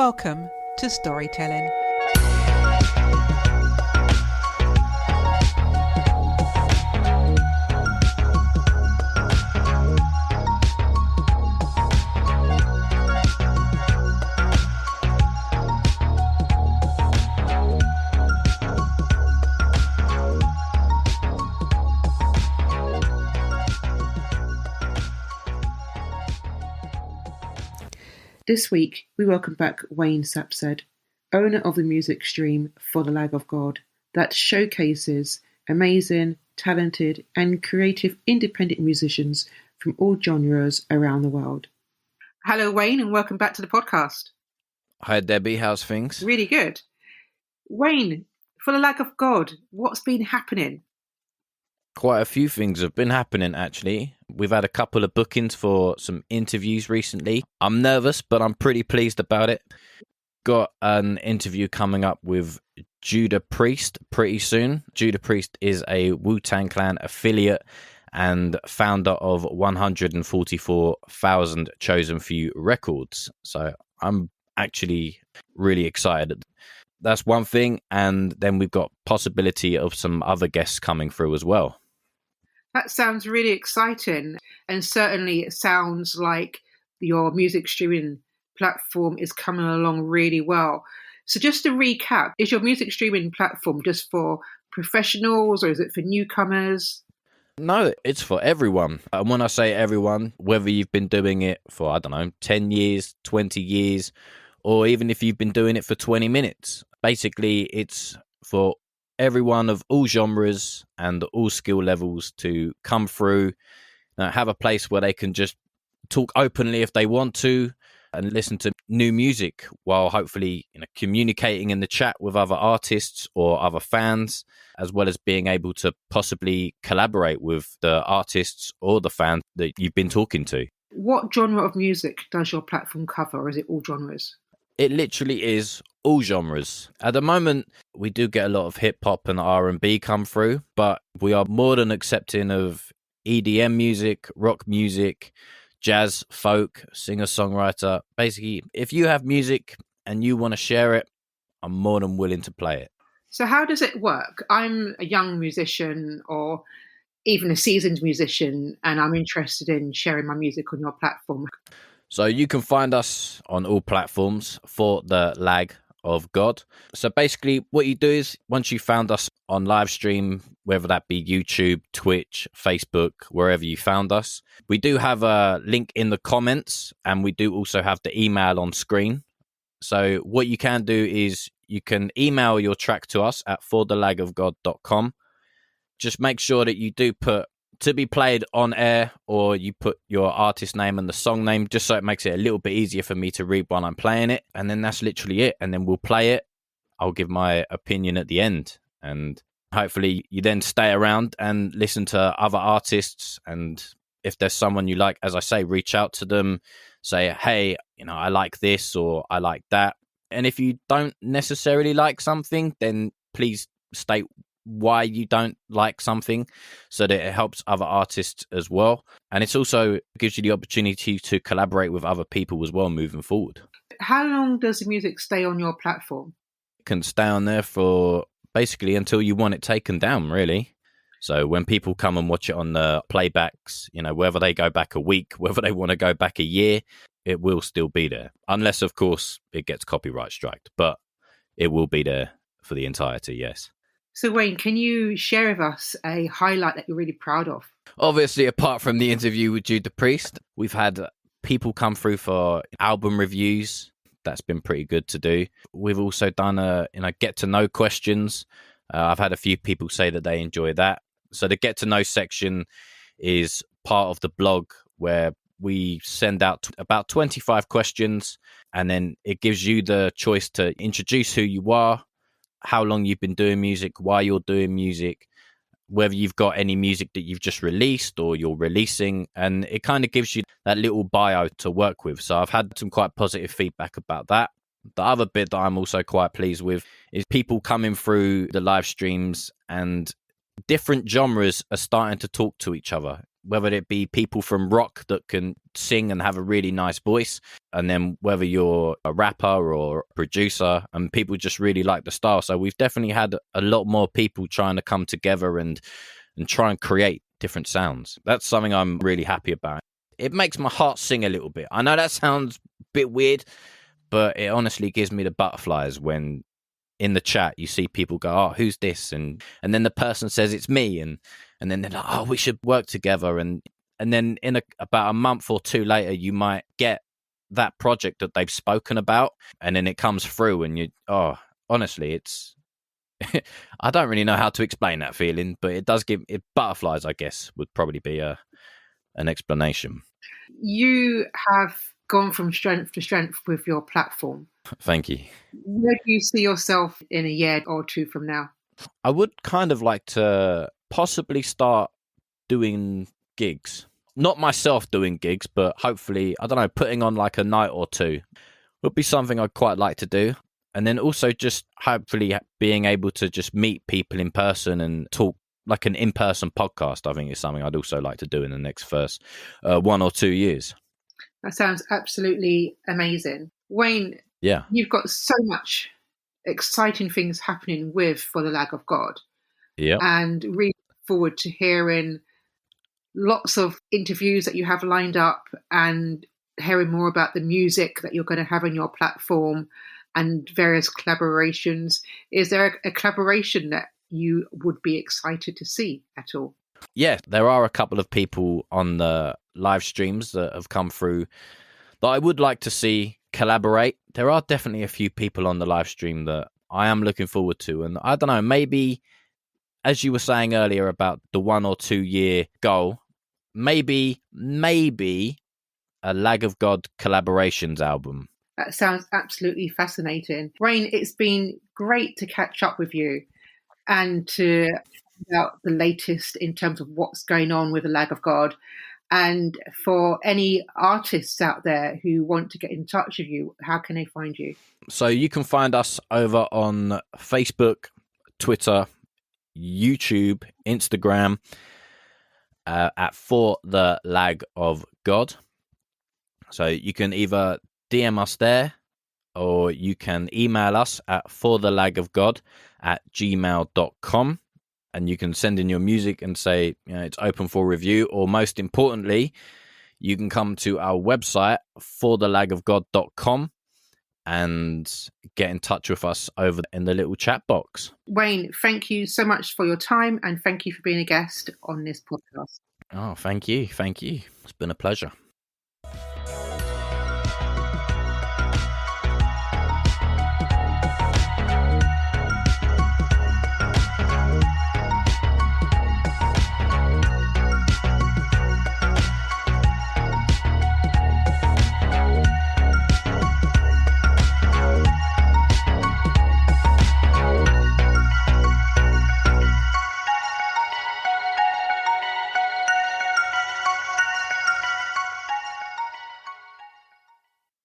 Welcome to Storytelling. This week, we welcome back Wayne Sapsed, owner of the music stream For the Lag of God, that showcases amazing, talented, and creative independent musicians from all genres around the world. Hello, Wayne, and welcome back to the podcast. Hi, Debbie. How's things? Really good. Wayne, For the Lag of God, what's been happening? Quite a few things have been happening, actually. We've had a couple of bookings for some interviews recently. I'm nervous, but I'm pretty pleased about it. Got an interview coming up with Judah Priest pretty soon. Judah Priest is a Wu-Tang Clan affiliate and founder of 144,000 Chosen Few Records. So I'm actually really excited. That's one thing. And then we've got possibility of some other guests coming through as well. That sounds really exciting, and certainly it sounds like your music streaming platform is coming along really well. So just to recap, is your music streaming platform just for professionals or is it for newcomers? No, it's for everyone. And when I say everyone, whether you've been doing it for, 10 years, 20 years, or even if you've been doing it for 20 minutes, basically it's for everyone of all genres and all skill levels to come through, have a place where they can just talk openly if they want to and listen to new music while hopefully communicating in the chat with other artists or other fans, as well as being able to possibly collaborate with the artists or the fans that you've been talking to. What genre of music does your platform cover, or is it all genres? It literally is all genres. At the moment, we do get a lot of hip hop and R&B come through, but we are more than accepting of EDM music, rock music, jazz, folk, singer-songwriter. Basically, if you have music and you want to share it, I'm more than willing to play it. So how does it work? I'm a young musician or even a seasoned musician, and I'm interested in sharing my music on your platform. So you can find us on all platforms for the Lag of God. So basically what you do is once you found us on live stream, whether that be YouTube, Twitch, Facebook, wherever you found us, we do have a link in the comments and we do also have the email on screen. So what you can do is you can email your track to us at forthelagofgod.com. Just make sure that you do put to be played on air, or you put your artist name and the song name, just so it makes it a little bit easier for me to read while I'm playing it. And then that's literally it. And then we'll play it. I'll give my opinion at the end. And hopefully you then stay around and listen to other artists. And if there's someone you like, as I say, reach out to them, say, hey, I like this or I like that. And if you don't necessarily like something, then please state why you don't like something so that it helps other artists as well. And it's also gives you the opportunity to collaborate with other people as well moving forward. How long does the music stay on your platform? It can stay on there for basically until you want it taken down, really. So when people come and watch it on the playbacks, whether they go back a week, whether they want to go back a year, it will still be there. Unless, of course, it gets copyright striked. But it will be there for the entirety, yes. So Wayne, can you share with us a highlight that you're really proud of? Obviously, apart from the interview with Judah Priest, we've had people come through for album reviews. That's been pretty good to do. We've also done get to know questions. I've had a few people say that they enjoy that. So the get to know section is part of the blog where we send out about 25 questions, and then it gives you the choice to introduce who you are, how long you've been doing music, why you're doing music, whether you've got any music that you've just released or you're releasing, and it kind of gives you that little bio to work with. So I've had some quite positive feedback about that. The other bit that I'm also quite pleased with is people coming through the live streams and different genres are starting to talk to each other. whether it be people from rock that can sing and have a really nice voice, and then whether you're a rapper or a producer, and people just really like the style. So we've definitely had a lot more people trying to come together and try and create different sounds. That's something I'm really happy about. It makes my heart sing a little bit. I know that sounds a bit weird, but it honestly gives me the butterflies when in the chat you see people go, oh, who's this? And then the person says it's me, and then they're like, oh, we should work together. And then in about a month or two later, you might get that project that they've spoken about, and then it comes through, and honestly, it's I don't really know how to explain that feeling, but it does give it butterflies, I guess, would probably be an explanation. You have gone from strength to strength with your platform. Thank you. Where do you see yourself in a year or two from now? I would kind of like to possibly start doing gigs. Not myself doing gigs, but hopefully, I don't know, putting on like a night or two would be something I'd quite like to do. And then also just hopefully being able to just meet people in person and talk like an in-person podcast, I think is something I'd also like to do in the next first 1 or 2 years. That sounds absolutely amazing. Wayne, yeah, you've got so much exciting things happening with For the Lag of God. Yeah. And really look forward to hearing lots of interviews that you have lined up and hearing more about the music that you're going to have on your platform and various collaborations. Is there a collaboration that you would be excited to see at all? Yeah, there are a couple of people on the live streams that have come through that I would like to see collaborate. There are definitely a few people on the live stream that I am looking forward to. And I don't know, maybe, as you were saying earlier about the 1 or 2 year goal, maybe a Lag of God collaborations album. That sounds absolutely fascinating. Wayne, it's been great to catch up with you and to find out the latest in terms of what's going on with the Lag of God. And for any artists out there who want to get in touch with you, how can they find you? So you can find us over on Facebook, Twitter, YouTube, Instagram, at For the Lag of God. So you can either DM us there, or you can email us at forthelagofgod@gmail.com, and you can send in your music and say, it's open for review. Or most importantly, you can come to our website, forthelagofgod.com, and get in touch with us over in the little chat box. Wayne, thank you so much for your time, and thank you for being a guest on this podcast. Oh, thank you. It's been a pleasure.